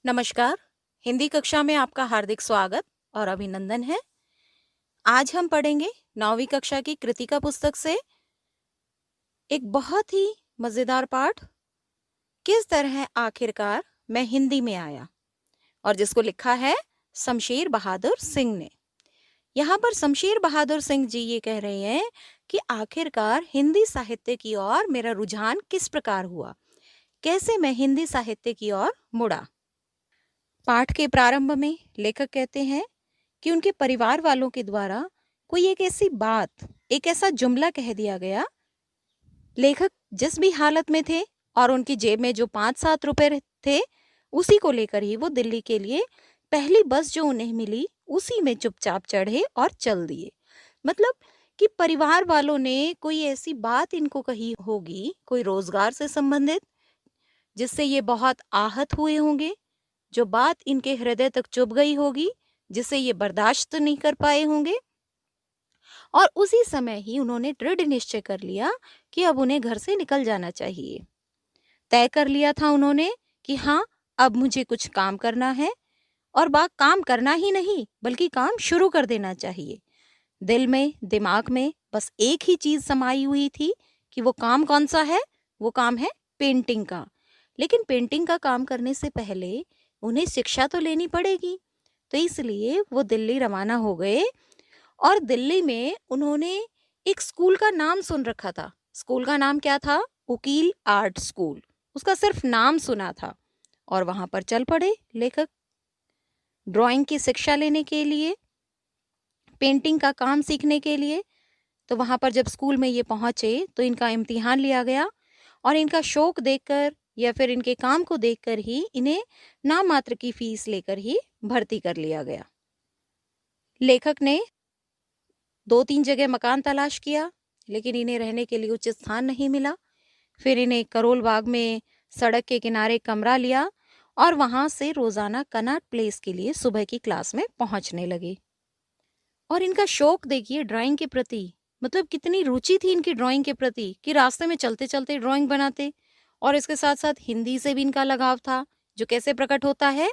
नमस्कार। हिंदी कक्षा में आपका हार्दिक स्वागत और अभिनंदन है। आज हम पढ़ेंगे 9वीं कक्षा की कृतिका पुस्तक से एक बहुत ही मजेदार पाठ, किस तरह आखिरकार मैं हिंदी में आया, और जिसको लिखा है शमशेर बहादुर सिंह ने। यहाँ पर शमशेर बहादुर सिंह जी ये कह रहे हैं कि आखिरकार हिंदी साहित्य की ओर मेरा रुझान किस प्रकार हुआ, कैसे मैं हिंदी साहित्य की ओर मुड़ा। पाठ के प्रारंभ में लेखक कहते हैं कि उनके परिवार वालों के द्वारा कोई एक ऐसी बात, एक ऐसा जुमला कह दिया गया। लेखक जिस भी हालत में थे और उनकी जेब में जो 5-7 रुपए थे, उसी को लेकर ही वो दिल्ली के लिए पहली बस जो उन्हें मिली उसी में चुपचाप चढ़े और चल दिए। मतलब कि परिवार वालों ने कोई ऐसी बात इनको कही होगी, कोई रोजगार से संबंधित, जिससे ये बहुत आहत हुए होंगे, जो बात इनके हृदय तक चुभ गई होगी, जिसे ये बर्दाश्त नहीं कर पाए होंगे। और उसी समय ही उन्होंने दृढ़ निश्चय कर लिया कि अब उन्हें घर से निकल जाना चाहिए। तय कर लिया था उन्होंने कि हाँ, अब मुझे कुछ काम करना है, और बात काम करना ही नहीं बल्कि काम शुरू कर देना चाहिए। दिल में, दिमाग में बस एक ही चीज समाई हुई थी कि वो काम कौन सा है? वो काम है पेंटिंग का। लेकिन पेंटिंग का काम करने से पहले उन्हें शिक्षा तो लेनी पड़ेगी। तो इसलिए वो दिल्ली रवाना हो गए, और दिल्ली में उन्होंने एक स्कूल का नाम सुन रखा था। स्कूल का नाम क्या था? उकील आर्ट स्कूल। उसका सिर्फ नाम सुना था, और वहां पर चल पड़े लेखक ड्राइंग की शिक्षा लेने के लिए, पेंटिंग का काम सीखने के लिए। तो वहां पर जब स्कूल में ये पहुंचे तो इनका इम्तिहान लिया गया, और इनका शौक देखकर या फिर इनके काम को देखकर ही इन्हें नाम मात्र की फीस लेकर ही भर्ती कर लिया गया। लेखक ने 2-3 जगह मकान तलाश किया, लेकिन इन्हें रहने के लिए उचित स्थान नहीं मिला। फिर इन्हें करोल बाग में सड़क के किनारे कमरा लिया, और वहां से रोजाना कनॉट प्लेस के लिए सुबह की क्लास में पहुंचने लगे। और इनका शौक देखिए ड्राइंग के प्रति, मतलब कितनी रुचि थी इनकी ड्राइंग के प्रति कि रास्ते में चलते चलते ड्राइंग बनाते। और इसके साथ साथ हिंदी से भी इनका लगाव था, जो कैसे प्रकट होता है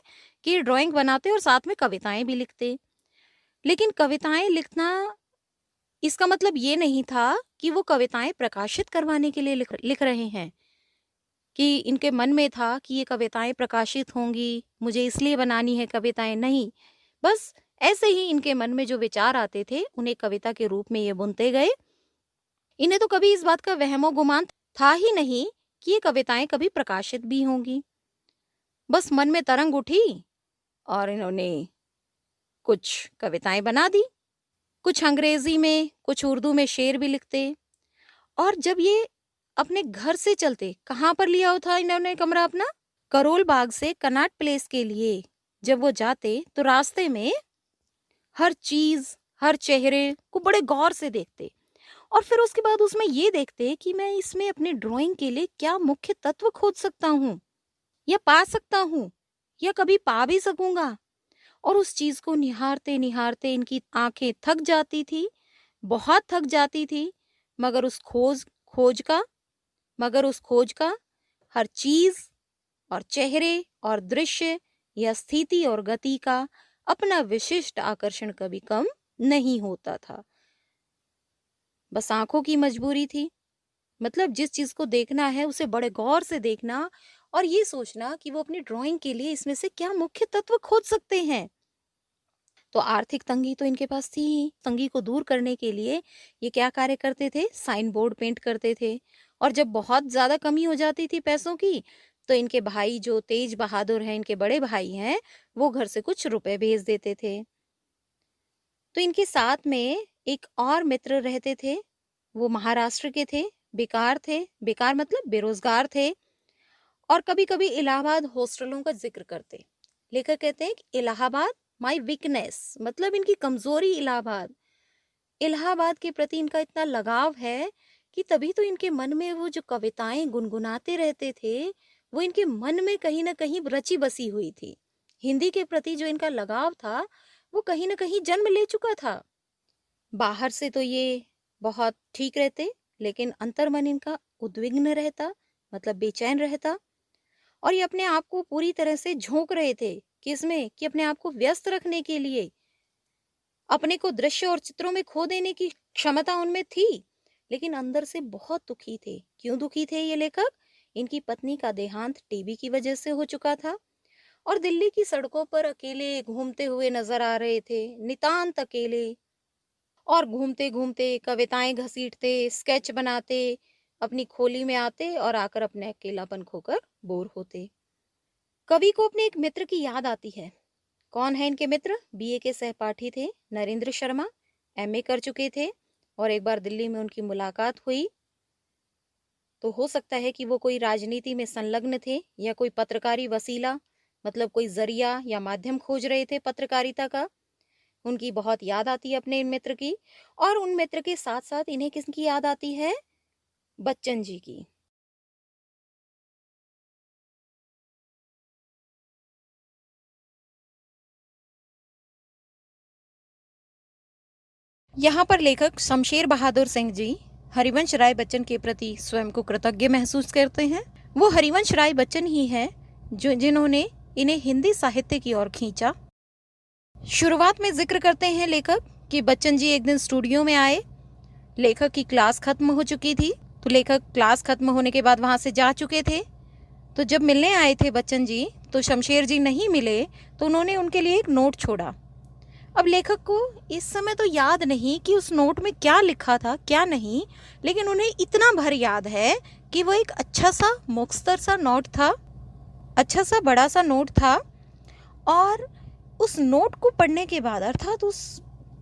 कि ड्राइंग बनाते और साथ में कविताएं भी लिखते। लेकिन कविताएं लिखना, इसका मतलब ये नहीं था कि वो कविताएं प्रकाशित करवाने के लिए लिख रहे हैं, कि इनके मन में था कि ये कविताएं प्रकाशित होंगी, मुझे इसलिए बनानी है कविताएं। नहीं, बस ऐसे ही इनके मन में जो विचार आते थे उन्हें कविता के रूप में ये बुनते गए। इन्हें तो कभी इस बात का वहमो गुमान था ही नहीं कि ये कविताएं कभी प्रकाशित भी होंगी। बस मन में तरंग उठी और इन्होंने कुछ कविताएं बना दी। कुछ अंग्रेजी में, कुछ उर्दू में शेर भी लिखते। और जब ये अपने घर से चलते, कहाँ पर लिया हुआ था इन्होंने कमरा अपना? करोल बाग से कनॉट प्लेस के लिए जब वो जाते तो रास्ते में हर चीज, हर चेहरे को बड़े गौर से देखते, और फिर उसके बाद उसमें ये देखते कि मैं इसमें अपनी ड्राइंग के लिए क्या मुख्य तत्व खोज सकता हूँ, या पा सकता हूँ, या कभी पा भी सकूंगा। और उस चीज को निहारते निहारते इनकी आंखें थक जाती थी, बहुत थक जाती थी। मगर उस खोज का हर चीज और चेहरे और दृश्य या स्थिति और गति का अपना विशिष्ट आकर्षण कभी कम नहीं होता था। बस आंखों की मजबूरी थी। मतलब जिस चीज को देखना है उसे बड़े गौर से देखना, और ये सोचना कि वो अपनी ड्राइंग के लिए इसमें से क्या मुख्य तत्व खोज सकते हैं। तो आर्थिक तंगी तो इनके पास थी ही। तंगी को दूर करने के लिए ये क्या कार्य करते थे? साइन बोर्ड पेंट करते थे। और जब बहुत ज्यादा कमी हो जाती थी पैसों की, तो इनके भाई जो तेज बहादुर हैं, इनके बड़े भाई हैं, वो घर से कुछ रुपए भेज देते थे। तो इनके साथ में एक और मित्र रहते थे। वो महाराष्ट्र के थे, बेकार थे, बेकार मतलब बेरोजगार थे, और कभी कभी इलाहाबाद हॉस्टलों का जिक्र करते। लेखक कहते हैं कि इलाहाबाद माई वीकनेस, मतलब इनकी कमजोरी इलाहाबाद। इलाहाबाद के प्रति इनका इतना लगाव है कि तभी तो इनके मन में वो जो कविताएं गुनगुनाते रहते थे, वो इनके मन में कहीं ना कहीं रची बसी हुई थी। हिंदी के प्रति जो इनका लगाव था वो कहीं ना कहीं जन्म ले चुका था। बाहर से तो ये बहुत ठीक रहते, लेकिन अंतर्मन इनका उद्विग्न रहता, मतलब बेचैन रहता। और ये अपने आप को पूरी तरह से झोंक रहे थे किसमें, कि अपने आप को व्यस्त रखने के लिए। अपने को दृश्य और चित्रों में खो देने की क्षमता उनमें थी, लेकिन अंदर से बहुत दुखी थे। क्यों दुखी थे ये लेखक? इनकी पत्नी का देहांत टीबी की वजह से हो चुका था और दिल्ली की सड़कों पर अकेले घूमते हुए नजर आ रहे थे, नितांत अकेले। और घूमते घूमते कविताएं घसीटते, स्केच बनाते, अपनी खोली में आते और आकर अपने अकेलापन खोकर बोर होते। कवि को अपने एक मित्र की याद आती है। कौन है इनके मित्र? बीए के सहपाठी थे नरेंद्र शर्मा, एमए कर चुके थे और एक बार दिल्ली में उनकी मुलाकात हुई। तो हो सकता है कि वो कोई राजनीति में संलग्न थे या कोई पत्रकारी वसीला, मतलब कोई जरिया या माध्यम खोज रहे थे पत्रकारिता का। उनकी बहुत याद आती है अपने इन मित्र की, और उन मित्र के साथ साथ इन्हें किसकी याद आती है? बच्चन जी की। यहाँ पर लेखक शमशेर बहादुर सिंह जी हरिवंश राय बच्चन के प्रति स्वयं को कृतज्ञ महसूस करते हैं। वो हरिवंश राय बच्चन ही है जिन्होंने इन्हें हिंदी साहित्य की ओर खींचा। शुरुआत में जिक्र करते हैं लेखक कि बच्चन जी एक दिन स्टूडियो में आए। लेखक की क्लास खत्म हो चुकी थी, तो लेखक क्लास खत्म होने के बाद वहां से जा चुके थे। तो जब मिलने आए थे बच्चन जी, तो शमशेर जी नहीं मिले, तो उन्होंने उनके लिए एक नोट छोड़ा। अब लेखक को इस समय तो याद नहीं कि उस नोट में क्या लिखा था क्या नहीं, लेकिन उन्हें इतना भर याद है कि वो एक अच्छा सा मुख्तर सा नोट था, अच्छा सा बड़ा सा नोट था। और उस नोट को पढ़ने के बाद, अर्थात उस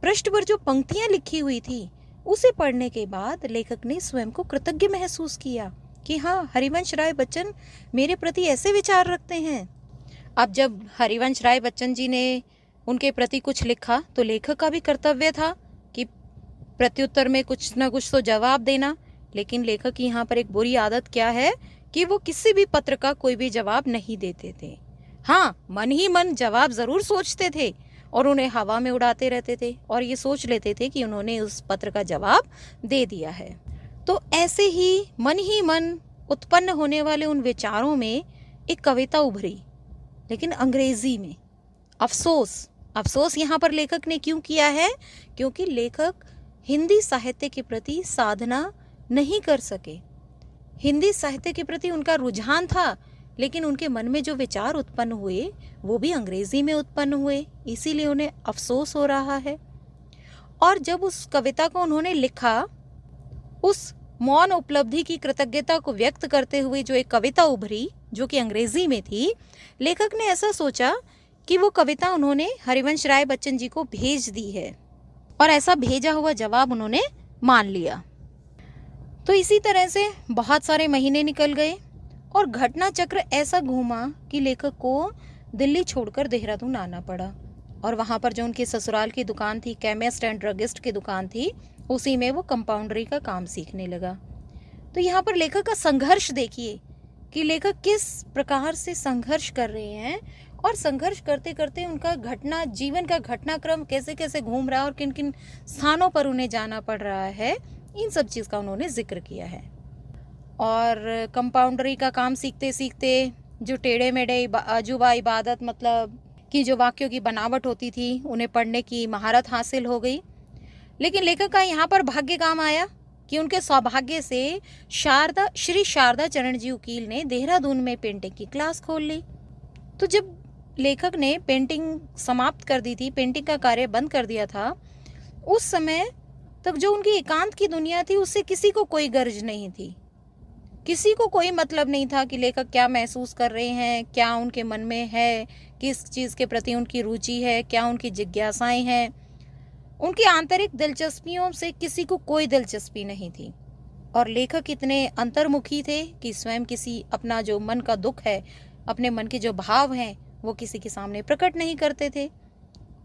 पृष्ठ पर जो पंक्तियां लिखी हुई थी, उसे पढ़ने के बाद लेखक ने स्वयं को कृतज्ञ महसूस किया कि हाँ, हरिवंश राय बच्चन मेरे प्रति ऐसे विचार रखते हैं। अब जब हरिवंश राय बच्चन जी ने उनके प्रति कुछ लिखा, तो लेखक का भी कर्तव्य था कि प्रत्युत्तर में कुछ न कुछ तो जवाब देना। लेकिन लेखक की यहाँ पर एक बुरी आदत क्या है कि वो किसी भी पत्र का कोई भी जवाब नहीं देते थे। हाँ, मन ही मन जवाब जरूर सोचते थे और उन्हें हवा में उड़ाते रहते थे और ये सोच लेते थे कि उन्होंने उस पत्र का जवाब दे दिया है। तो ऐसे ही मन उत्पन्न होने वाले उन विचारों में एक कविता उभरी, लेकिन अंग्रेजी में। अफसोस यहाँ पर लेखक ने क्यों किया है? क्योंकि लेखक हिंदी साहित्य के प्रति साधना नहीं कर सके। हिंदी साहित्य के प्रति उनका रुझान था, लेकिन उनके मन में जो विचार उत्पन्न हुए वो भी अंग्रेजी में उत्पन्न हुए, इसीलिए उन्हें अफसोस हो रहा है। और जब उस कविता को उन्होंने लिखा, उस मौन उपलब्धि की कृतज्ञता को व्यक्त करते हुए जो एक कविता उभरी जो कि अंग्रेजी में थी, लेखक ने ऐसा सोचा कि वो कविता उन्होंने हरिवंश राय बच्चन जी को भेज दी है और ऐसा भेजा हुआ जवाब उन्होंने मान लिया। तो इसी तरह से बहुत सारे महीने निकल गए और घटना चक्र ऐसा घूमा कि लेखक को दिल्ली छोड़कर देहरादून आना पड़ा। और वहाँ पर जो उनकी ससुराल की दुकान थी, केमिस्ट एंड ड्रगिस्ट की दुकान थी, उसी में वो कंपाउंडरी का काम सीखने लगा। तो यहाँ पर लेखक का संघर्ष देखिए कि लेखक किस प्रकार से संघर्ष कर रहे हैं और संघर्ष करते करते उनका जीवन का घटनाक्रम कैसे कैसे घूम रहा है और किन किन स्थानों पर उन्हें जाना पड़ रहा है, इन सब चीज़ का उन्होंने जिक्र किया है। और कंपाउंडरी का काम सीखते सीखते जो टेढ़े मेढ़े अजूबा इबादत, मतलब कि जो वाक्यों की बनावट होती थी, उन्हें पढ़ने की महारत हासिल हो गई। लेकिन लेखक का यहाँ पर भाग्य काम आया कि उनके सौभाग्य से श्री शारदा चरण जी वकील ने देहरादून में पेंटिंग की क्लास खोल ली। तो जब लेखक ने पेंटिंग समाप्त कर दी थी, पेंटिंग का कार्य बंद कर दिया था, उस समय तक जो उनकी एकांत की दुनिया थी उससे किसी को कोई गर्ज नहीं थी, किसी को कोई मतलब नहीं था कि लेखक क्या महसूस कर रहे हैं, क्या उनके मन में है, किस चीज़ के प्रति उनकी रुचि है, क्या उनकी जिज्ञासाएं हैं। उनकी आंतरिक दिलचस्पियों से किसी को कोई दिलचस्पी नहीं थी। और लेखक इतने अंतर्मुखी थे कि स्वयं किसी अपना जो मन का दुख है, अपने मन के जो भाव हैं, वो किसी के सामने प्रकट नहीं करते थे।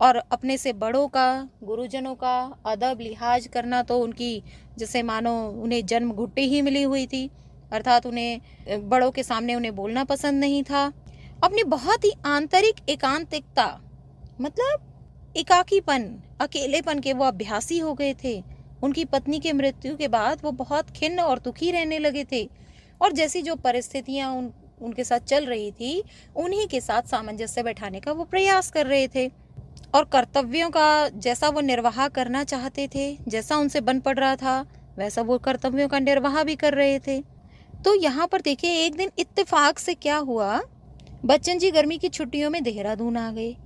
और अपने से बड़ों का, गुरुजनों का अदब लिहाज करना तो उनकी जैसे मानो उन्हें जन्म घुट्टी ही मिली हुई थी, अर्थात उन्हें बड़ों के सामने उन्हें बोलना पसंद नहीं था। अपनी बहुत ही आंतरिक एकांतिकता, मतलब एकाकीपन, अकेलेपन के वो अभ्यासी हो गए थे। उनकी पत्नी के मृत्यु के बाद वो बहुत खिन्न और दुखी रहने लगे थे और जैसी जो परिस्थितियां उनके साथ चल रही थी, उन्हीं के साथ सामंजस्य बैठाने का वो प्रयास कर रहे थे और कर्तव्यों का जैसा वो निर्वाह करना चाहते थे, जैसा उनसे बन पड़ रहा था, वैसा वो कर्तव्यों का निर्वाह भी कर रहे थे। तो यहाँ पर देखिए एक दिन इत्तेफाक से क्या हुआ, बच्चन जी गर्मी की छुट्टियों में देहरादून आ गए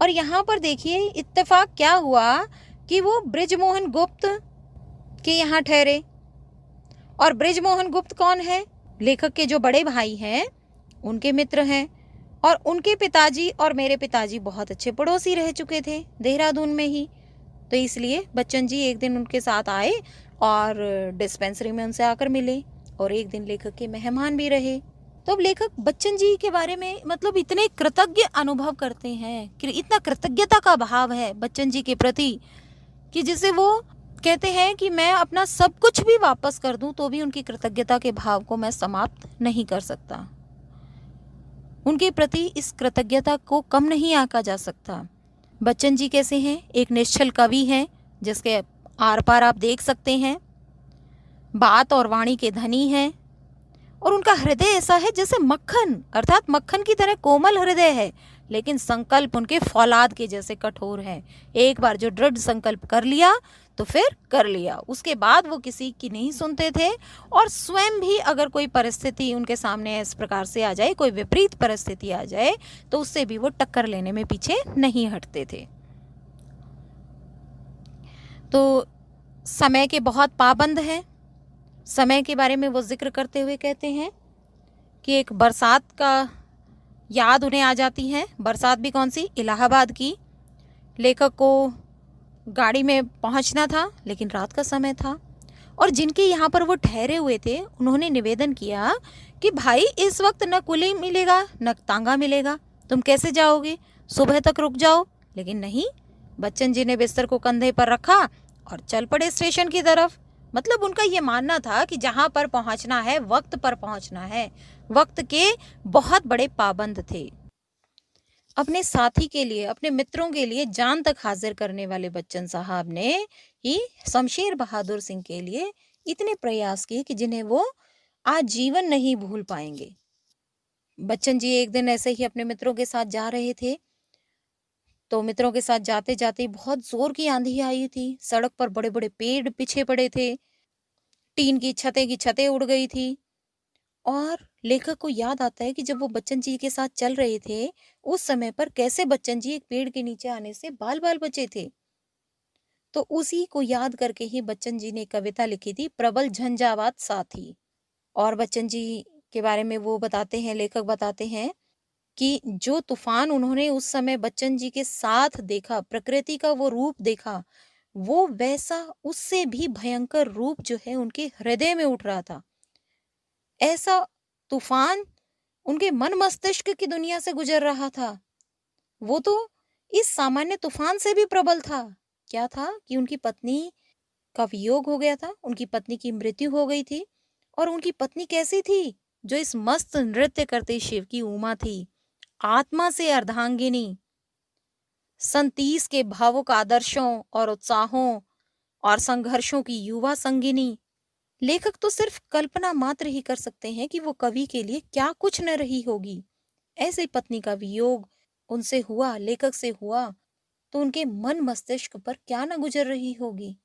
और यहाँ पर देखिए इत्तेफाक क्या हुआ कि वो बृजमोहन गुप्त के यहाँ ठहरे। और बृजमोहन गुप्त कौन है? लेखक के जो बड़े भाई हैं उनके मित्र हैं और उनके पिताजी और मेरे पिताजी बहुत अच्छे पड़ोसी रह चुके थे देहरादून में ही। तो इसलिए बच्चन जी एक दिन उनके साथ आए और डिस्पेंसरी में उनसे आकर मिले और एक दिन लेखक के मेहमान भी रहे। तो अब लेखक बच्चन जी के बारे में मतलब इतने कृतज्ञ अनुभव करते हैं कि इतना कृतज्ञता का भाव है बच्चन जी के प्रति कि जिसे वो कहते हैं कि मैं अपना सब कुछ भी वापस कर दूं तो भी उनकी कृतज्ञता के भाव को मैं समाप्त नहीं कर सकता। उनके प्रति इस कृतज्ञता को कम नहीं आंका जा सकता। बच्चन जी कैसे हैं? एक निश्चल कवि हैं जिसके आर पार आप देख सकते हैं, बात और वाणी के धनी हैं और उनका हृदय ऐसा है जैसे मक्खन, अर्थात मक्खन की तरह कोमल हृदय है, लेकिन संकल्प उनके फौलाद के जैसे कठोर हैं। एक बार जो दृढ़ संकल्प कर लिया तो फिर कर लिया, उसके बाद वो किसी की नहीं सुनते थे और स्वयं भी अगर कोई परिस्थिति उनके सामने इस प्रकार से आ जाए, कोई विपरीत परिस्थिति आ जाए, तो उससे भी वो टक्कर लेने में पीछे नहीं हटते थे। तो समय के बहुत पाबंद हैं। समय के बारे में वो जिक्र करते हुए कहते हैं कि एक बरसात का याद उन्हें आ जाती है। बरसात भी कौन सी? इलाहाबाद की। लेखक को गाड़ी में पहुंचना था लेकिन रात का समय था और जिनके यहाँ पर वो ठहरे हुए थे उन्होंने निवेदन किया कि भाई इस वक्त न कुली मिलेगा न तांगा मिलेगा, तुम कैसे जाओगे, सुबह तक रुक जाओ। लेकिन नहीं, बच्चन जी ने बिस्तर को कंधे पर रखा और चल पड़े स्टेशन की तरफ। मतलब उनका ये मानना था कि जहाँ पर पहुँचना है वक्त पर पहुँचना है। वक्त के बहुत बड़े पाबंद थे। अपने साथी के लिए, अपने मित्रों के लिए जान तक हाजिर करने वाले बच्चन साहब ने ही शमशेर बहादुर सिंह के लिए इतने प्रयास किए कि जिन्हें वो आजीवन नहीं भूल पाएंगे। बच्चन जी एक दिन ऐसे ही अपने मित्रों के साथ जा रहे थे तो मित्रों के साथ जाते जाते बहुत जोर की आंधी आई थी। सड़क पर बड़े बड़े पेड़ पीछे पड़े थे, टीन की छतें उड़ गई थी और लेखक को याद आता है कि जब वो बच्चन जी के साथ चल रहे थे उस समय पर कैसे बच्चन जी एक पेड़ के नीचे आने से बाल बाल बचे थे। तो उसी को याद करके ही बच्चन जी ने कविता लिखी थी, प्रबल झंझावात साथी। और बच्चन जी के बारे में वो बताते हैं, लेखक बताते हैं कि जो तूफान उन्होंने उस समय बच्चन जी के साथ देखा, प्रकृति का वो रूप देखा, वो वैसा उससे भी भयंकर रूप जो है उनके हृदय में उठ रहा था। ऐसा तूफान उनके मन मस्तिष्क की दुनिया से गुजर रहा था। वो तो इस सामान्य तूफान से भी प्रबल था। क्या था कि उनकी पत्नी का वियोग हो गया था, उनकी पत्नी की मृत्यु हो गई थी। और उनकी पत्नी कैसी थी? जो इस मस्त नृत्य करते शिव की उमा थी, आत्मा से अर्धांगिनी, सन 30 के भावुक आदर्शों और उत्साहों और संघर्षों की युवा संगिनी। लेखक तो सिर्फ कल्पना मात्र ही कर सकते हैं कि वो कवि के लिए क्या कुछ न रही होगी। ऐसे पत्नी का वियोग उनसे हुआ, लेखक से हुआ, तो उनके मन मस्तिष्क पर क्या न गुजर रही होगी।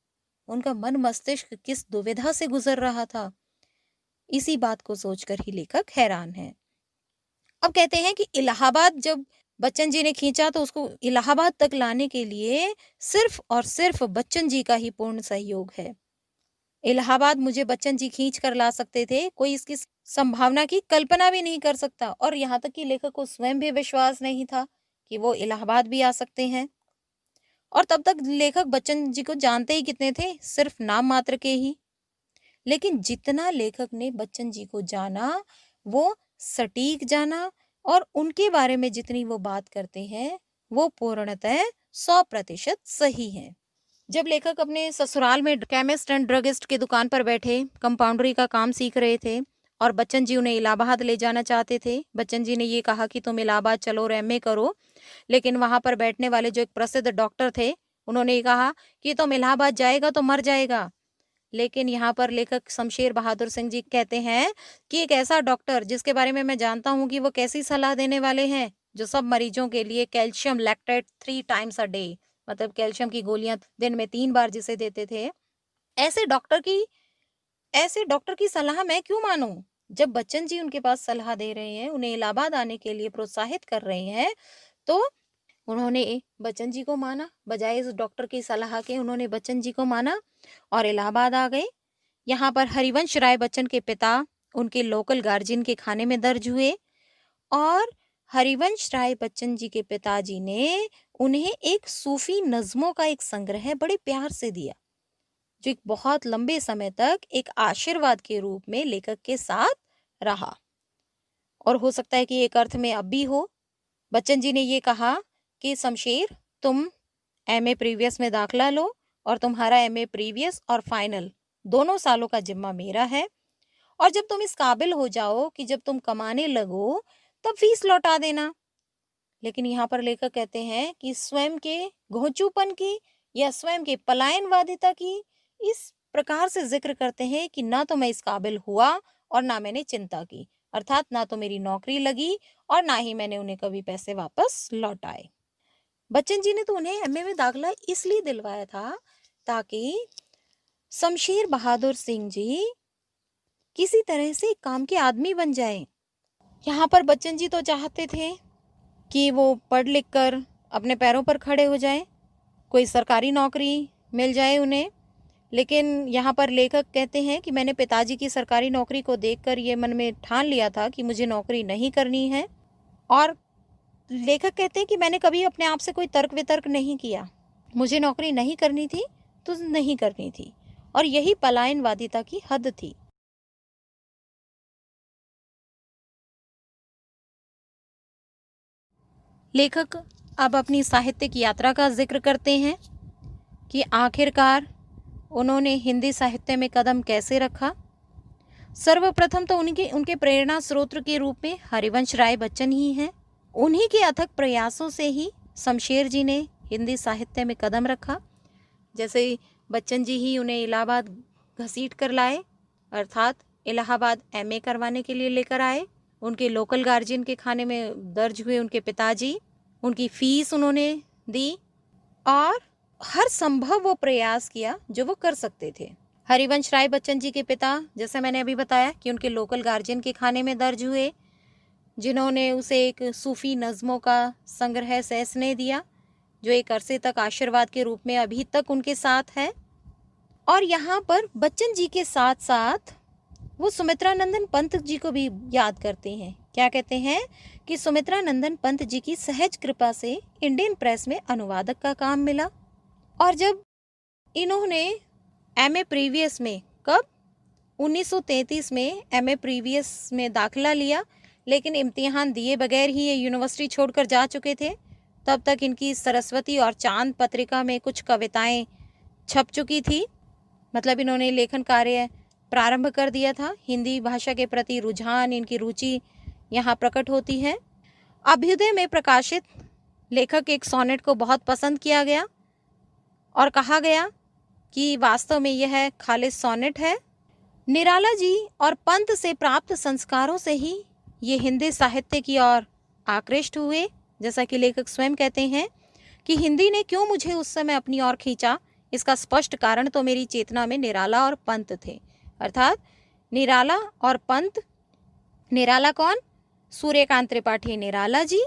उनका मन मस्तिष्क किस दुविधा से गुजर रहा था, इसी बात को सोचकर ही लेखक हैरान है। अब कहते हैं कि इलाहाबाद जब बच्चन जी ने खींचा तो उसको इलाहाबाद तक लाने के लिए सिर्फ और सिर्फ बच्चन जी का ही पूर्ण सहयोग है। इलाहाबाद मुझे बच्चन जी खींच कर ला सकते थे, कोई इसकी संभावना की कल्पना भी नहीं कर सकता। और यहाँ तक कि लेखक को स्वयं भी विश्वास नहीं था कि वो इलाहाबाद भी आ सकते हैं। और तब तक लेखक बच्चन जी को जानते ही कितने थे? सिर्फ नाम मात्र के ही। लेकिन जितना लेखक ने बच्चन जी को जाना, वो सटीक जाना और उनके बारे में जितनी वो बात करते हैं वो पूर्णतः 100% सही है। जब लेखक अपने ससुराल में केमिस्ट एंड ड्रगिस्ट की दुकान पर बैठे कंपाउंडरी का काम सीख रहे थे और बच्चन जी उन्हें इलाहाबाद ले जाना चाहते थे। बच्चन जी ने ये कहा कि तुम इलाहाबाद चलो और एमए करो। लेकिन वहां पर बैठने वाले जो एक प्रसिद्ध डॉक्टर थे उन्होंने कहा कि तुम इलाहाबाद जाएगा तो मर जाएगा। लेकिन यहाँ पर लेखक शमशेर बहादुर सिंह जी कहते हैं कि एक ऐसा डॉक्टर जिसके बारे में मैं जानता हूँ कि वो कैसी सलाह देने वाले हैं, जो सब मरीजों के लिए calcium lactate 3 times a day, मतलब कैल्शियम की गोलियां दिन में 3 बार जिसे देते थे, ऐसे डॉक्टर की ऐसे डॉक्टर की सलाह मैं क्यों मानूं? जब बच्चन जी उनके पास सलाह दे रहे हैं, उन्हें इलाहाबाद आने के लिए प्रोत्साहित कर रहे हैं, तो उन्होंने बच्चन जी को माना। बजाय इस डॉक्टर की सलाह के उन्होंने बच्चन जी को माना और इलाहाबाद आ गए। यहाँ पर हरिवंश राय बच्चन के पिता उनके लोकल गार्जियन के खाने में दर्ज हुए और हरिवंश राय बच्चन जी के पिताजी ने उन्हें एक सूफी नज्मों का एक संग्रह बड़े प्यार से दिया, जो एक बहुत लंबे समय तक एक आशीर्वाद के रूप में लेखक के साथ रहा और हो सकता है कि एक अर्थ में अब भी हो। बच्चन जी ने ये कहा कि शमशेर, तुम एमए प्रीवियस में दाखला लो और तुम्हारा एमए प्रीवियस और फाइनल दोनों सालों का जिम्मा मेरा है, और जब तुम इस काबिल हो जाओ कि जब तुम कमाने लगो तब फीस लौटा देना। लेकिन यहाँ पर लेखक कहते हैं कि स्वयं के घोंचूपन की या स्वयं के पलायनवादिता की इस प्रकार से जिक्र करते हैं कि ना तो मैं इस काबिल हुआ और ना मैंने चिंता की, अर्थात ना तो मेरी नौकरी लगी और ना ही मैंने उन्हें कभी पैसे वापस लौटाए। बच्चन जी ने तो उन्हें एमए में दाखला इसलिए दिलवाया था ताकि शमशेर बहादुर सिंह जी किसी तरह से काम के आदमी बन जाएं। यहाँ पर बच्चन जी तो चाहते थे कि वो पढ़ लिख कर अपने पैरों पर खड़े हो जाएं, कोई सरकारी नौकरी मिल जाए उन्हें। लेकिन यहाँ पर लेखक कहते हैं कि मैंने पिताजी की सरकारी नौकरी को देखकर ये मन में ठान लिया था कि मुझे नौकरी नहीं करनी है, और लेखक कहते हैं कि मैंने कभी अपने आप से कोई तर्क वितर्क नहीं किया, मुझे नौकरी नहीं करनी थी तो नहीं करनी थी, और यही पलायनवादिता की हद थी। लेखक अब अपनी साहित्यिक यात्रा का जिक्र करते हैं कि आखिरकार उन्होंने हिंदी साहित्य में कदम कैसे रखा। सर्वप्रथम तो उनके प्रेरणा स्रोत के रूप में हरिवंश राय बच्चन ही हैं। उन्हीं के अथक प्रयासों से ही शमशेर जी ने हिंदी साहित्य में कदम रखा। जैसे बच्चन जी ही उन्हें इलाहाबाद घसीट कर लाए, अर्थात इलाहाबाद एमए करवाने के लिए लेकर आए। उनके लोकल गार्जियन के खाने में दर्ज हुए उनके पिताजी, उनकी फीस उन्होंने दी और हर संभव वो प्रयास किया जो वो कर सकते थे। हरिवंश राय बच्चन जी के पिता, जैसे मैंने अभी बताया कि उनके लोकल गार्जियन के खाने में दर्ज हुए, जिन्होंने उसे एक सूफी नज़्मों का संग्रह सहसने दिया, जो एक अरसे तक आशीर्वाद के रूप में अभी तक उनके साथ है। और यहाँ पर बच्चन जी के साथ साथ वो सुमित्रा नंदन पंत जी को भी याद करते हैं। क्या कहते हैं कि सुमित्रा नंदन पंत जी की सहज कृपा से इंडियन प्रेस में अनुवादक का काम मिला, और जब इन्होंने एमए प्रीवियस में, कब 1933 में एमए प्रीवियस में दाखिला लिया, लेकिन इम्तिहान दिए बगैर ही ये यूनिवर्सिटी छोड़कर जा चुके थे, तब तक इनकी सरस्वती और चांद पत्रिका में कुछ कविताएं छप चुकी थी। मतलब इन्होंने लेखन कार्य प्रारंभ कर दिया था। हिंदी भाषा के प्रति रुझान, इनकी रुचि यहाँ प्रकट होती है। अभ्युदय में प्रकाशित लेखक एक सोनेट को बहुत पसंद किया गया और कहा गया कि वास्तव में यह खालिस सोनेट है। निराला जी और पंत से प्राप्त संस्कारों से ही ये हिंदी साहित्य की ओर आकृष्ट हुए। जैसा कि लेखक स्वयं कहते हैं कि हिंदी ने क्यों मुझे उस समय अपनी ओर खींचा, इसका स्पष्ट कारण तो मेरी चेतना में निराला और पंत थे। अर्थात निराला और पंत, निराला कौन? सूर्यकांत त्रिपाठी निराला जी,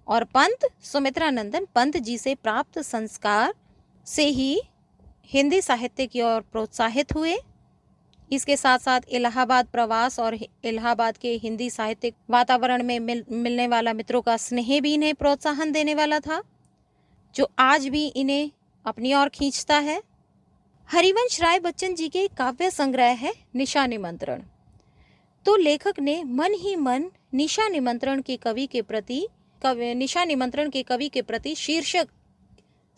और पंत सुमित्रा नंदन पंत जी से प्राप्त संस्कार से ही हिंदी साहित्य की ओर प्रोत्साहित हुए। इसके साथ साथ इलाहाबाद प्रवास और इलाहाबाद के हिंदी साहित्यिक वातावरण में मिलने वाला मित्रों का स्नेह भी इन्हें प्रोत्साहन देने वाला था, जो आज भी इन्हें अपनी ओर खींचता है। हरिवंश राय बच्चन जी के काव्य संग्रह है निशा निमंत्रण। तो लेखक ने मन ही मन निशा निमंत्रण के कवि के प्रति शीर्षक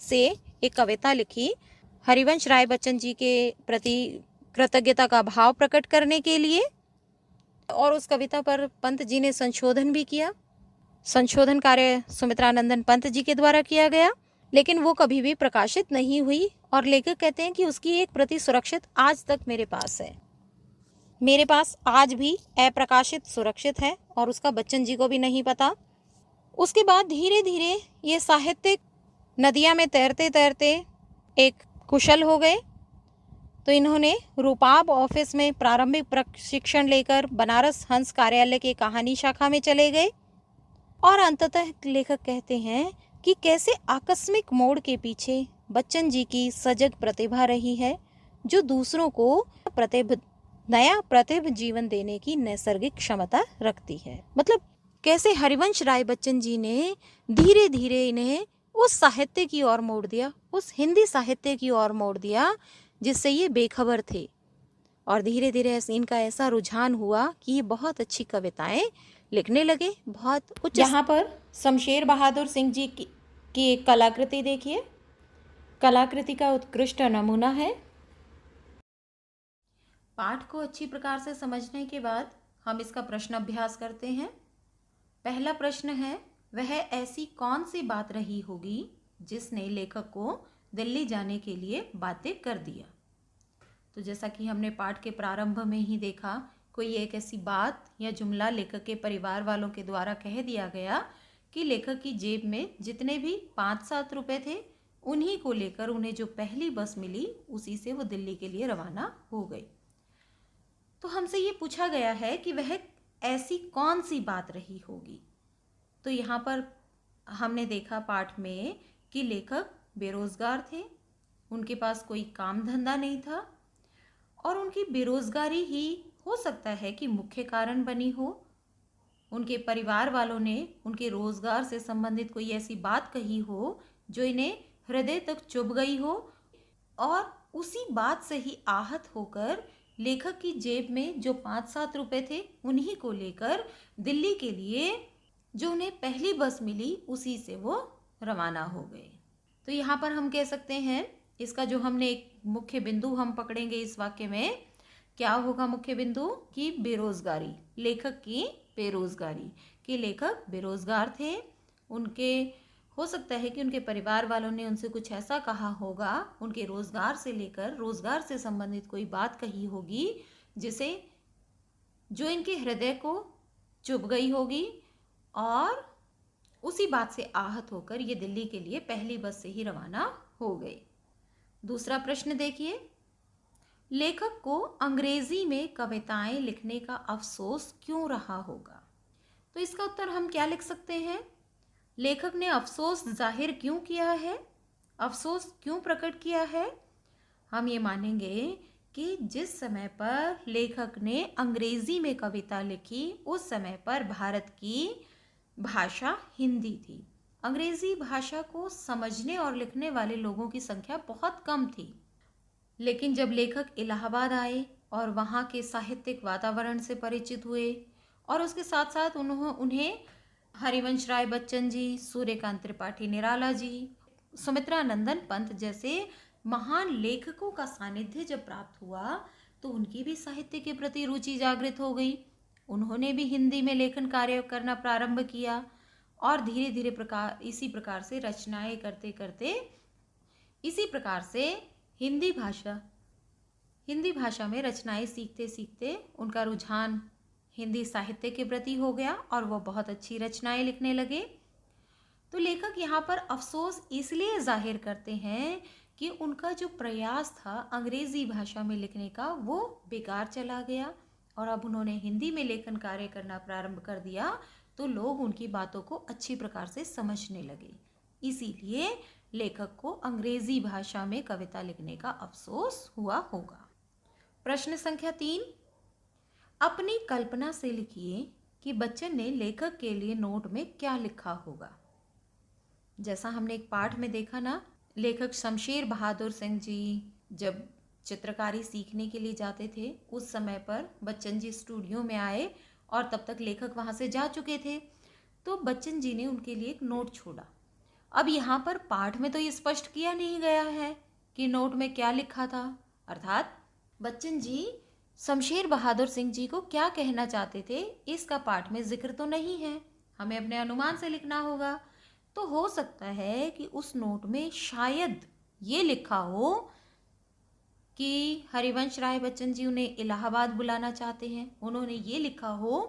से एक कविता लिखी, हरिवंश राय बच्चन जी के प्रति कृतज्ञता का भाव प्रकट करने के लिए। और उस कविता पर पंत जी ने संशोधन भी किया। संशोधन कार्य सुमित्रा नंदन पंत जी के द्वारा किया गया। लेकिन वो कभी भी प्रकाशित नहीं हुई और लेखक कहते हैं कि उसकी एक प्रति सुरक्षित आज तक मेरे पास है। मेरे पास आज भी अप्रकाशित सुरक्षित है और उसका बच्चन जी को भी नहीं पता। उसके बाद धीरे धीरे ये साहित्यिक नदिया में तैरते तैरते एक कुशल हो गए। तो इन्होंने रूपाब ऑफिस में प्रारंभिक प्रशिक्षण लेकर बनारस हंस कार्यालय के कहानी शाखा में चले गए और अंततः लेखक कहते हैं कि कैसे आकस्मिक मोड़ के पीछे बच्चन जी की सजग प्रतिभा रही है, जो दूसरों को नया प्रतिभ जीवन देने की नैसर्गिक क्षमता रखती है। मतलब कैसे हरिवंश राय बच्चन जी ने धीरे धीरे इन्हें उस साहित्य की ओर मोड़ दिया, उस हिंदी साहित्य की ओर मोड़ दिया जिससे ये बेखबर थे। और धीरे धीरे इनका ऐसा रुझान हुआ कि ये बहुत अच्छी कविताएं लिखने लगे, बहुत उच्च। यहाँ पर शमशेर बहादुर सिंह जी की एक कलाकृति देखिए, कलाकृति का उत्कृष्ट नमूना है। पाठ को अच्छी प्रकार से समझने के बाद हम इसका प्रश्न अभ्यास करते हैं। पहला प्रश्न है, वह ऐसी कौन सी बात रही होगी जिसने लेखक को दिल्ली जाने के लिए बाध्य कर दिया। तो जैसा कि हमने पाठ के प्रारंभ में ही देखा, कोई एक ऐसी बात या जुमला लेखक के परिवार वालों के द्वारा कह दिया गया कि लेखक की जेब में जितने भी 5-7 रुपए थे, उन्हीं को लेकर उन्हें जो पहली बस मिली उसी से वो दिल्ली के लिए रवाना हो गई। तो हमसे ये पूछा गया है कि वह ऐसी कौन सी बात रही होगी। तो यहाँ पर हमने देखा पाठ में कि लेखक बेरोजगार थे, उनके पास कोई काम धंधा नहीं था और उनकी बेरोजगारी ही हो सकता है कि मुख्य कारण बनी हो। उनके परिवार वालों ने उनके रोजगार से संबंधित कोई ऐसी बात कही हो जो इन्हें हृदय तक चुभ गई हो और उसी बात से ही आहत होकर लेखक की जेब में जो 5-7 रुपए थे उन्हीं को लेकर दिल्ली के लिए जो उन्हें पहली बस मिली उसी से वो रवाना हो गए। तो यहाँ पर हम कह सकते हैं, इसका जो हमने एक मुख्य बिंदु हम पकड़ेंगे इस वाक्य में, क्या होगा मुख्य बिंदु कि बेरोजगारी, लेखक की बेरोजगारी, कि लेखक बेरोजगार थे। उनके हो सकता है कि उनके परिवार वालों ने उनसे कुछ ऐसा कहा होगा, उनके रोजगार से लेकर रोजगार से संबंधित कोई बात कही होगी जिसे जो इनके हृदय को चुभ गई होगी और उसी बात से आहत होकर ये दिल्ली के लिए पहली बस से ही रवाना हो गए। दूसरा प्रश्न देखिए, लेखक को अंग्रेजी में कविताएं लिखने का अफसोस क्यों रहा होगा। तो इसका उत्तर हम क्या लिख सकते हैं, लेखक ने अफसोस जाहिर क्यों किया है, अफसोस क्यों प्रकट किया है। हम ये मानेंगे कि जिस समय पर लेखक ने अंग्रेजी में कविता लिखी उस समय पर भारत की भाषा हिंदी थी। अंग्रेजी भाषा को समझने और लिखने वाले लोगों की संख्या बहुत कम थी। लेकिन जब लेखक इलाहाबाद आए और वहाँ के साहित्यिक वातावरण से परिचित हुए और उसके साथ साथ उन्हें हरिवंश राय बच्चन जी, सूर्यकांत त्रिपाठी निराला जी, सुमित्रा नंदन पंत जैसे महान लेखकों का सानिध्य जब प्राप्त हुआ तो उनकी भी साहित्य के प्रति रुचि जागृत हो गई। उन्होंने भी हिंदी में लेखन कार्य करना प्रारंभ किया और धीरे धीरे इसी प्रकार से रचनाएं करते करते इसी प्रकार से हिंदी भाषा में रचनाएं सीखते सीखते उनका रुझान हिंदी साहित्य के प्रति हो गया और वो बहुत अच्छी रचनाएं लिखने लगे। तो लेखक यहाँ पर अफसोस इसलिए जाहिर करते हैं कि उनका जो प्रयास था अंग्रेजी भाषा में लिखने का वो बेकार चला गया और अब उन्होंने हिंदी में लेखन कार्य करना प्रारंभ कर दिया तो लोग उनकी बातों को अच्छी प्रकार से समझने लगे। इसीलिए लेखक को अंग्रेजी भाषा में कविता लिखने का अफसोस हुआ होगा। प्रश्न संख्या 3, अपनी कल्पना से लिखिए कि बच्चन ने लेखक के लिए नोट में क्या लिखा होगा। जैसा हमने एक पाठ में देखा ना, लेखक शमशेर बहादुर सिंह जी जब चित्रकारी सीखने के लिए जाते थे उस समय पर बच्चन जी स्टूडियो में आए और तब तक लेखक वहाँ से जा चुके थे। तो बच्चन जी ने उनके लिए एक नोट छोड़ा। अब यहाँ पर पाठ में तो ये स्पष्ट किया नहीं गया है कि नोट में क्या लिखा था, अर्थात बच्चन जी शमशेर बहादुर सिंह जी को क्या कहना चाहते थे इसका पाठ में जिक्र तो नहीं है, हमें अपने अनुमान से लिखना होगा। तो हो सकता है कि उस नोट में शायद ये लिखा हो कि हरिवंश राय बच्चन जी उन्हें इलाहाबाद बुलाना चाहते हैं। उन्होंने ये लिखा हो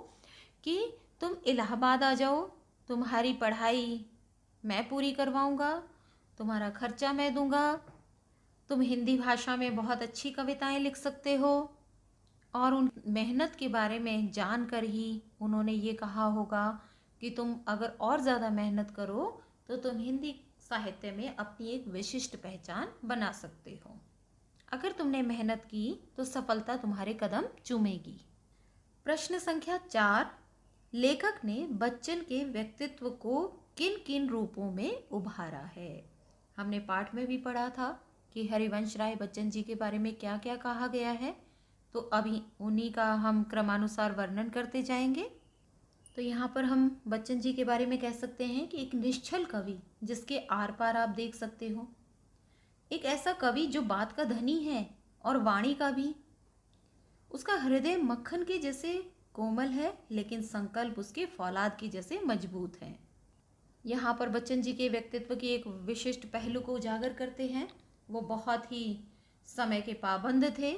कि तुम इलाहाबाद आ जाओ, तुम्हारी पढ़ाई मैं पूरी करवाऊंगा, तुम्हारा खर्चा मैं दूंगा, तुम हिंदी भाषा में बहुत अच्छी कविताएं लिख सकते हो। और उन मेहनत के बारे में जानकर ही उन्होंने ये कहा होगा कि तुम अगर और ज़्यादा मेहनत करो तो तुम हिंदी साहित्य में अपनी एक विशिष्ट पहचान बना सकते हो। अगर तुमने मेहनत की तो सफलता तुम्हारे कदम चूमेगी। प्रश्न संख्या 4, लेखक ने बच्चन के व्यक्तित्व को किन किन रूपों में उभारा है। हमने पाठ में भी पढ़ा था कि हरिवंश राय बच्चन जी के बारे में क्या क्या कहा गया है, तो अभी उन्हीं का हम क्रमानुसार वर्णन करते जाएंगे। तो यहाँ पर हम बच्चन जी के बारे में कह सकते हैं कि एक निश्चल कवि जिसके आर पार आप देख सकते हो, एक ऐसा कवि जो बात का धनी है और वाणी का भी। उसका हृदय मक्खन के जैसे कोमल है, लेकिन संकल्प उसके फौलाद की जैसे मजबूत है। यहाँ पर बच्चन जी के व्यक्तित्व की एक विशिष्ट पहलू को उजागर करते हैं। वो बहुत ही समय के पाबंद थे।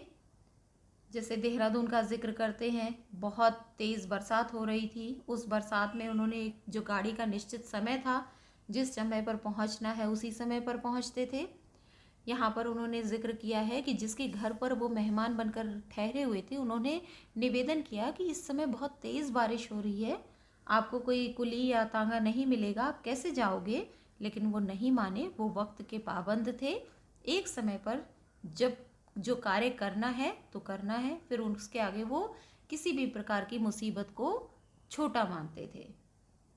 जैसे देहरादून का जिक्र करते हैं, बहुत तेज़ बरसात हो रही थी। उस बरसात में उन्होंने जो गाड़ी का निश्चित समय था, जिस समय पर पहुंचना है उसी समय पर पहुंचते थे। यहाँ पर उन्होंने जिक्र किया है कि जिसके घर पर वो मेहमान बनकर ठहरे हुए थे, उन्होंने निवेदन किया कि इस समय बहुत तेज़ बारिश हो रही है, आपको कोई कुली या तांगा नहीं मिलेगा, आप कैसे जाओगे। लेकिन वो नहीं माने, वो वक्त के पाबंद थे। एक समय पर जब जो कार्य करना है तो करना है, फिर उसके आगे वो किसी भी प्रकार की मुसीबत को छोटा मानते थे।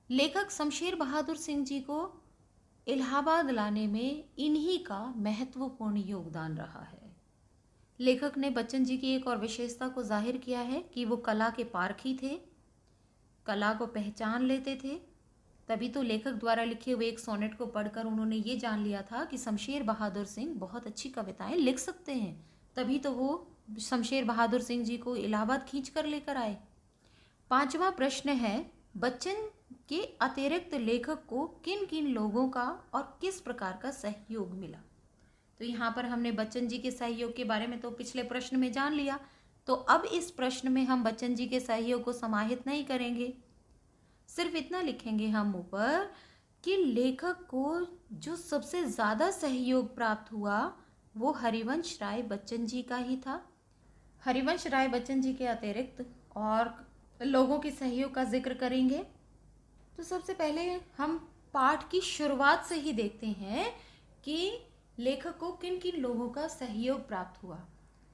लेखक शमशेर बहादुर सिंह जी को इलाहाबाद लाने में इन्हीं का महत्वपूर्ण योगदान रहा है। लेखक ने बच्चन जी की एक और विशेषता को जाहिर किया है कि वो कला के पारखी थे, कला को पहचान लेते थे। तभी तो लेखक द्वारा लिखे हुए एक सोनेट को पढ़कर उन्होंने ये जान लिया था कि शमशेर बहादुर सिंह बहुत अच्छी कविताएं लिख सकते हैं। तभी तो वो शमशेर बहादुर सिंह जी को इलाहाबाद खींच कर लेकर आए। 5वां प्रश्न है, बच्चन के अतिरिक्त लेखक को किन किन लोगों का और किस प्रकार का सहयोग मिला। तो यहाँ पर हमने बच्चन जी के सहयोग के बारे में तो पिछले प्रश्न में जान लिया। तो अब इस प्रश्न में हम बच्चन जी के सहयोग को समाहित नहीं करेंगे, सिर्फ इतना लिखेंगे हम ऊपर कि लेखक को जो सबसे ज़्यादा सहयोग प्राप्त हुआ वो हरिवंश राय बच्चन जी का ही था। हरिवंश राय बच्चन जी के अतिरिक्त और लोगों के सहयोग का जिक्र करेंगे। तो सबसे पहले हम पाठ की शुरुआत से ही देखते हैं कि लेखक को किन किन लोगों का सहयोग प्राप्त हुआ।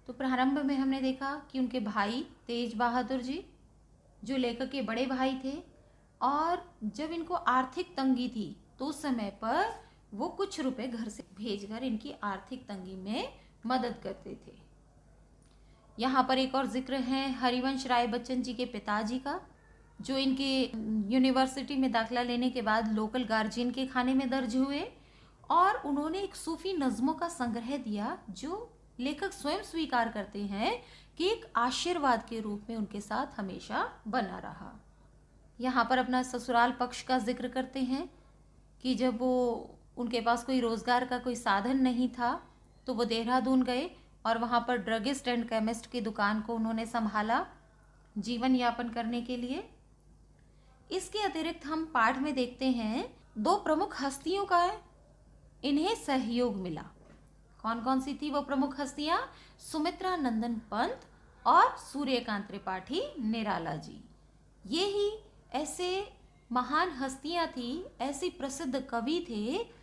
तो प्रारंभ में हमने देखा कि उनके भाई तेज बहादुर जी, जो लेखक के बड़े भाई थे, और जब इनको आर्थिक तंगी थी तो उस समय पर वो कुछ रुपए घर से भेजकर इनकी आर्थिक तंगी में मदद करते थे। यहाँ पर एक और जिक्र है हरिवंश राय बच्चन जी के पिताजी का, जो इनके यूनिवर्सिटी में दाखिला लेने के बाद लोकल गार्जियन के खाने में दर्ज हुए, और उन्होंने एक सूफी नज़मों का संग्रह दिया जो लेखक स्वयं स्वीकार करते हैं कि एक आशीर्वाद के रूप में उनके साथ हमेशा बना रहा। यहाँ पर अपना ससुराल पक्ष का जिक्र करते हैं कि जब वो उनके पास कोई रोज़गार का कोई साधन नहीं था तो वो देहरादून गए और वहाँ पर ड्रगिस्ट एंड केमिस्ट की दुकान को उन्होंने संभाला जीवन यापन करने के लिए। इसके अतिरिक्त हम पाठ में देखते हैं 2 प्रमुख हस्तियों का इन्हें सहयोग मिला। कौन कौन सी थी वो प्रमुख हस्तियां? सुमित्रा नंदन पंत और सूर्यकांत त्रिपाठी निराला जी। ये ही ऐसे महान हस्तियां थी, ऐसी प्रसिद्ध कवि थे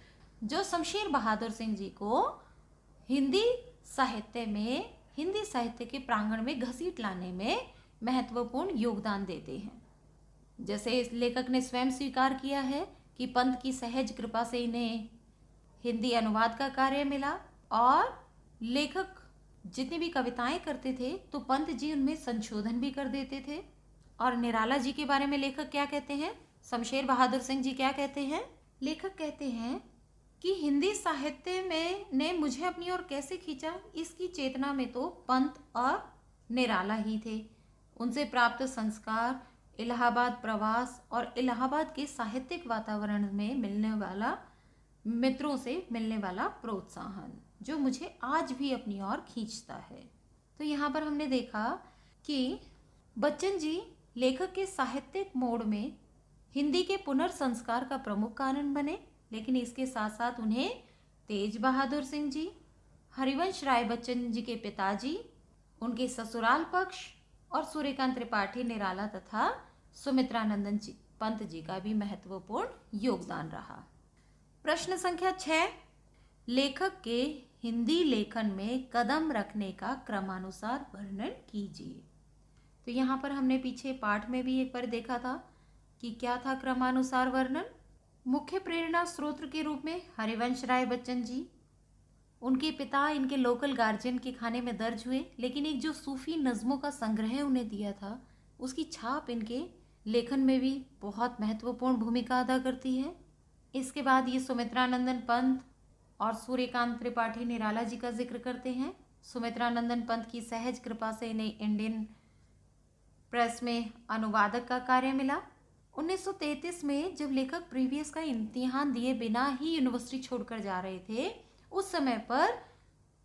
जो शमशेर बहादुर सिंह जी को हिंदी साहित्य में, हिंदी साहित्य के प्रांगण में घसीट लाने में महत्वपूर्ण योगदान देते हैं। जैसे इस लेखक ने स्वयं स्वीकार किया है कि पंत की सहज कृपा से इन्हें हिंदी अनुवाद का कार्य मिला, और लेखक जितनी भी कविताएं करते थे तो पंत जी उनमें संशोधन भी कर देते थे। और निराला जी के बारे में लेखक क्या कहते हैं, शमशेर बहादुर सिंह जी क्या कहते हैं? लेखक कहते हैं कि हिंदी साहित्य में ने मुझे अपनी ओर कैसे खींचा, इसकी चेतना में तो पंत और निराला ही थे। उनसे प्राप्त संस्कार इलाहाबाद प्रवास और इलाहाबाद के साहित्यिक वातावरण में मिलने वाला मित्रों से मिलने वाला प्रोत्साहन जो मुझे आज भी अपनी ओर खींचता है। तो यहाँ पर हमने देखा कि बच्चन जी लेखक के साहित्यिक मोड़ में हिंदी के पुनर्संस्कार का प्रमुख कारण बने, लेकिन इसके साथ साथ उन्हें तेज बहादुर सिंह जी, हरिवंश राय बच्चन जी के पिताजी, उनके ससुराल पक्ष और सूर्यकांत त्रिपाठी निराला तथा सुमित्रानंदन पंत जी का भी महत्वपूर्ण योगदान रहा। प्रश्न संख्या 6, लेखक के हिंदी लेखन में कदम रखने का क्रमानुसार वर्णन कीजिए। तो यहाँ पर हमने पीछे पाठ में भी एक बार देखा था कि क्या था क्रमानुसार वर्णन। मुख्य प्रेरणा स्रोत के रूप में हरिवंश राय बच्चन जी, उनके पिता इनके लोकल गार्जियन के खाने में दर्ज हुए, लेकिन एक जो सूफी नज़मों का संग्रह उन्हें दिया था उसकी छाप इनके लेखन में भी बहुत महत्वपूर्ण भूमिका अदा करती है। इसके बाद ये सुमित्रानंदन पंत और सूर्यकांत त्रिपाठी निराला जी का जिक्र करते हैं। सुमित्रानंदन पंत की सहज कृपा से इन्हें इंडियन प्रेस में अनुवादक का कार्य मिला। 1933 में जब लेखक प्रीवियस का इम्तिहान दिए बिना ही यूनिवर्सिटी छोड़कर जा रहे थे, उस समय पर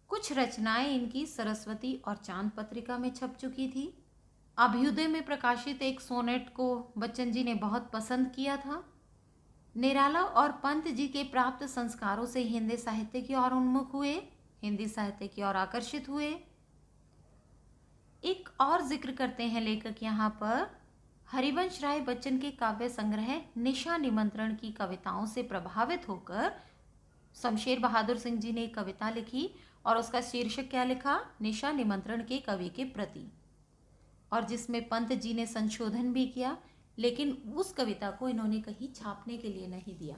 कुछ रचनाएं इनकी सरस्वती और चांद पत्रिका में छप चुकी थी। अभ्युदय में प्रकाशित एक सोनेट को बच्चन जी ने बहुत पसंद किया था। निराला और पंत जी के प्राप्त संस्कारों से हिंदी साहित्य की ओर उन्मुख हुए, हिंदी साहित्य की ओर आकर्षित हुए। एक और जिक्र करते हैं लेखक यहाँ पर, हरिवंश राय बच्चन के काव्य संग्रह निशा निमंत्रण की कविताओं से प्रभावित होकर शमशेर बहादुर सिंह जी ने एक कविता लिखी और उसका शीर्षक क्या लिखा, निशा निमंत्रण के कवि के प्रति, और जिसमें पंत जी ने संशोधन भी किया, लेकिन उस कविता को इन्होंने कहीं छापने के लिए नहीं दिया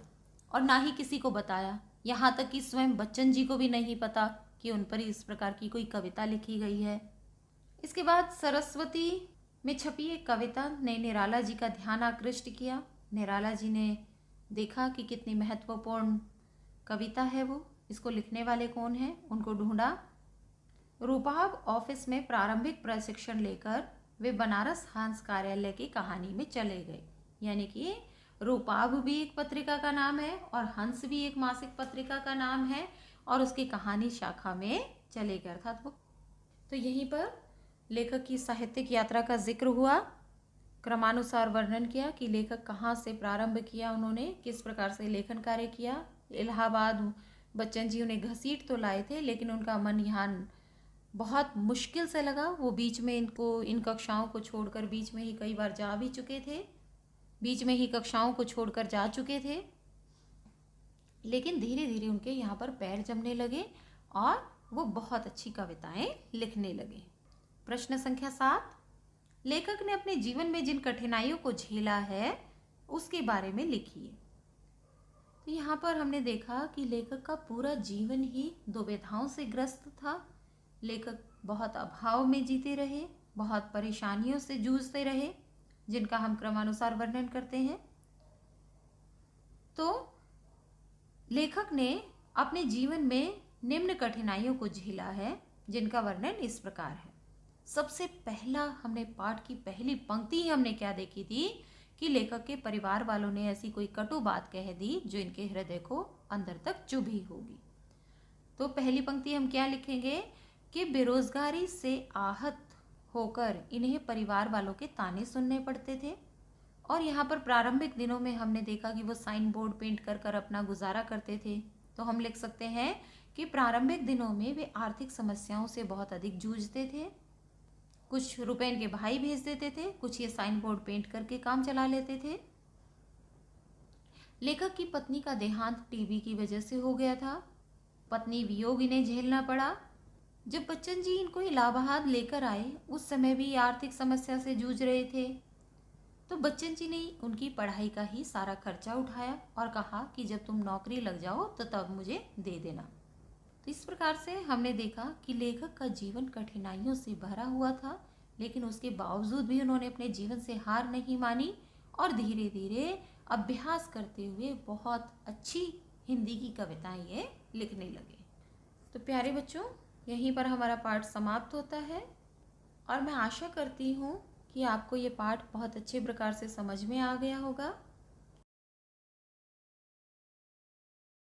और ना ही किसी को बताया। यहाँ तक कि स्वयं बच्चन जी को भी नहीं पता कि उन पर इस प्रकार की कोई कविता लिखी गई है। इसके बाद सरस्वती में छपी एक कविता ने निराला जी का ध्यान आकृष्ट किया। निराला जी ने देखा कि कितनी महत्वपूर्ण कविता है वो, इसको लिखने वाले कौन हैं, उनको ढूंढा। रूपाब ऑफिस में प्रारंभिक प्रशिक्षण लेकर वे बनारस हंस कार्यालय की कहानी में चले गए। यानी कि रूपाब भी एक पत्रिका का नाम है और हंस भी एक मासिक पत्रिका का नाम है, और उसकी कहानी शाखा में चले गए अर्थात वो। तो यहीं पर लेखक की साहित्यिक यात्रा का जिक्र हुआ, क्रमानुसार वर्णन किया कि लेखक कहाँ से प्रारंभ किया, उन्होंने किस प्रकार से लेखन कार्य किया। इलाहाबाद बच्चन जी उन्हें घसीट तो लाए थे, लेकिन उनका मन यहाँ बहुत मुश्किल से लगा। वो बीच में इन कक्षाओं को छोड़कर बीच में ही कई बार जा भी चुके थे, बीच में ही कक्षाओं को छोड़कर जा चुके थे, लेकिन धीरे धीरे उनके यहाँ पर पैर जमने लगे और वो बहुत अच्छी कविताएं लिखने लगे। प्रश्न संख्या 7, लेखक ने अपने जीवन में जिन कठिनाइयों को झेला है उसके बारे में लिखिए। तो यहाँ पर हमने देखा कि लेखक का पूरा जीवन ही दुविधाओं से ग्रस्त था। लेखक बहुत अभाव में जीते रहे, बहुत परेशानियों से जूझते रहे, जिनका हम क्रमानुसार वर्णन करते हैं। तो लेखक ने अपने जीवन में निम्न कठिनाइयों को झेला है, जिनका वर्णन इस प्रकार है। सबसे पहला हमने पाठ की पहली पंक्ति ही हमने क्या देखी थी कि लेखक के परिवार वालों ने ऐसी कोई कटु बात कह दी जो इनके हृदय को अंदर तक चुभी होगी। तो पहली पंक्ति हम क्या लिखेंगे कि बेरोजगारी से आहत होकर इन्हें परिवार वालों के ताने सुनने पड़ते थे। और यहाँ पर प्रारंभिक दिनों में हमने देखा कि वो साइन बोर्ड पेंट कर कर अपना गुजारा करते थे। तो हम लिख सकते हैं कि प्रारंभिक दिनों में वे आर्थिक समस्याओं से बहुत अधिक जूझते थे। कुछ रुपए इनके भाई भेज देते थे, कुछ ये साइन बोर्ड पेंट करके काम चला लेते थे। लेखक की पत्नी का देहांत टीबी की वजह से हो गया था। पत्नी वियोग इन्हें झेलना पड़ा। जब बच्चन जी इनको इलाहाबाद लेकर आए उस समय भी आर्थिक समस्या से जूझ रहे थे। तो बच्चन जी ने उनकी पढ़ाई का ही सारा खर्चा उठाया और कहा कि जब तुम नौकरी लग जाओ तो तब मुझे दे देना। तो इस प्रकार से हमने देखा कि लेखक का जीवन कठिनाइयों से भरा हुआ था, लेकिन उसके बावजूद भी उन्होंने अपने जीवन से हार नहीं मानी और धीरे धीरे अभ्यास करते हुए बहुत अच्छी हिंदी की कविताएं ये लिखने लगे। तो प्यारे बच्चों, यहीं पर हमारा पाठ समाप्त होता है और मैं आशा करती हूँ कि आपको ये पाठ बहुत अच्छे प्रकार से समझ में आ गया होगा।